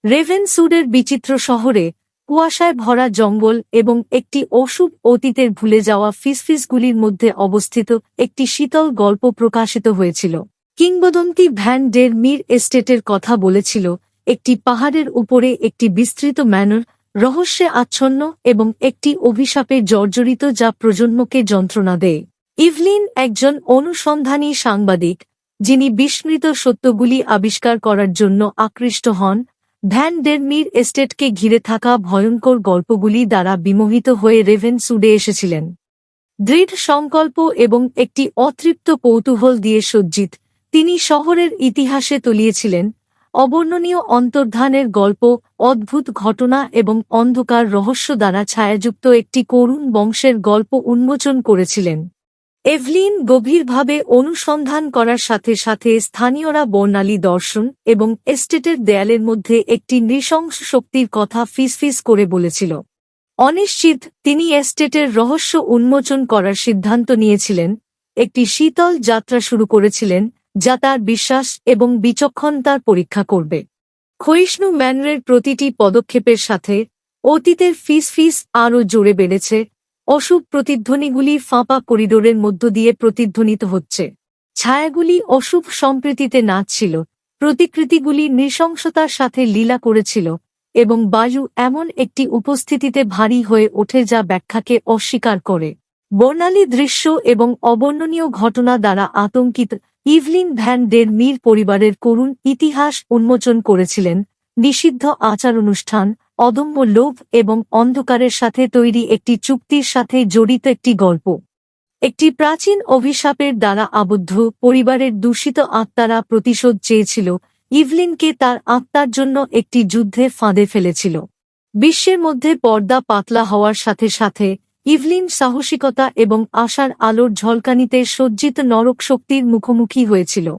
রেভেনসুডের বিচিত্র শহরে কুয়াশায় ভরা জঙ্গল এবং একটি অশুভ অতীতের ভুলে যাওয়া ফিসফিসগুলির মধ্যে অবস্থিত একটি শীতল গল্প প্রকাশিত হয়েছিল। কিংবদন্তি ভ্যান ডের মির এস্টেটের কথা বলেছিল একটি পাহাড়ের উপরে একটি বিস্তৃত ম্যানর, রহস্যে আচ্ছন্ন এবং একটি অভিশাপে জর্জরিত যা প্রজন্মকে যন্ত্রণা দেয়। ইভলিন একজন অনুসন্ধানী সাংবাদিক, যিনি বিস্মৃত সত্যগুলি আবিষ্কার করার জন্য আকৃষ্ট হন, ভ্যান ডের মির এস্টেটকে ঘিরে থাকা ভয়ঙ্কর গল্পগুলি দ্বারা বিমোহিত হয়ে রেভেনসুডে এসেছিলেন। দৃঢ় সংকল্প এবং একটি অতৃপ্ত কৌতূহল দিয়ে সজ্জিত, তিনি শহরের ইতিহাসে তলিয়েছিলেন অবর্ণনীয় অন্তর্ধানের গল্প, অদ্ভুত ঘটনা এবং অন্ধকার রহস্য দ্বারা ছায়াযুক্ত একটি করুণ বংশের গল্প উন্মোচন করেছিলেন। এভলিন গভীরভাবে অনুসন্ধান করার সাথে সাথে স্থানীয়রা বর্ণালী দর্শন এবং এস্টেটের দেয়ালের মধ্যে একটি নৃশংস শক্তির কথা ফিসফিস করে বলেছিল। অনিশ্চিত, তিনি এস্টেটের রহস্য উন্মোচন করার সিদ্ধান্ত নিয়েছিলেন, একটি শীতল যাত্রা শুরু করেছিলেন যা তার বিশ্বাস এবং বিচক্ষণতার পরীক্ষা করবে। ক্ষয়িষ্ণু ম্যানরের প্রতিটি পদক্ষেপের সাথে অতীতের ফিসফিস আরও জোরে বেড়েছে, অশুভ প্রতিধ্বনিগুলি ফাঁপা করিডোরের মধ্য দিয়ে প্রতিধ্বনিত হচ্ছে। ছায়াগুলি অশুভ সম্প্রীতিতে নাচছিল, প্রতিকৃতিগুলি নৃশংসতার সাথে লীলা করেছিল, এবং বায়ু এমন একটি উপস্থিতিতে ভারী হয়ে ওঠে যা ব্যাখ্যাকে অস্বীকার করে। বর্ণালী দৃশ্য এবং অবর্ণনীয় ঘটনা দ্বারা আতঙ্কিত ইভলিন ভ্যান ডের মির পরিবারের করুণ ইতিহাস উন্মোচন করেছিলেন, নিষিদ্ধ আচার-অনুষ্ঠান, অদম্য লোভ এবং অন্ধকারের সাথে তৈরি একটি চুক্তির সাথে জড়িত একটি গল্প। একটি প্রাচীন অভিশাপের দ্বারা আবদ্ধ পরিবারের দূষিত আত্মারা প্রতিশোধ চেয়েছিল, ইভলিনকে তার আত্মার জন্য একটি যুদ্ধে ফাঁদে ফেলেছিল। বিশ্বের মধ্যে পর্দা পাতলা হওয়ার সাথে সাথে ইভলিন সাহসিকতা এবং আশার আলোর ঝলকানিতে সজ্জিত নরক শক্তির মুখোমুখি হয়েছিল।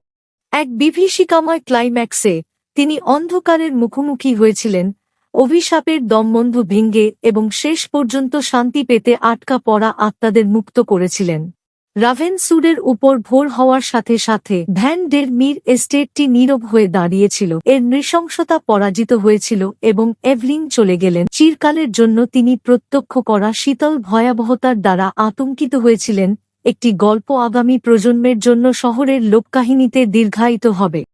এক বিভীষিকাময় ক্লাইম্যাক্সে তিনি অন্ধকারের মুখোমুখি হয়েছিলেন, অভিশাপের দমবন্ধ ভেঙে এবং শেষ পর্যন্ত শান্তি পেতে আটকা পড়া আত্মাদের মুক্ত করেছিলেন। রাভেনসুডের উপর ভোর হওয়ার সাথে সাথে ভ্যান ডের মির এস্টেটটি নীরব হয়ে দাঁড়িয়েছিল, এর নৃশংসতা পরাজিত হয়েছিল এবং এভলিন চলে গেলেন। চিরকালের জন্য তিনি প্রত্যক্ষ করা শীতল ভয়াবহতার দ্বারা আতঙ্কিত হয়েছিলেন। একটি গল্প আগামী প্রজন্মের জন্য শহরের লোককাহিনীতে দীর্ঘায়িত হবে।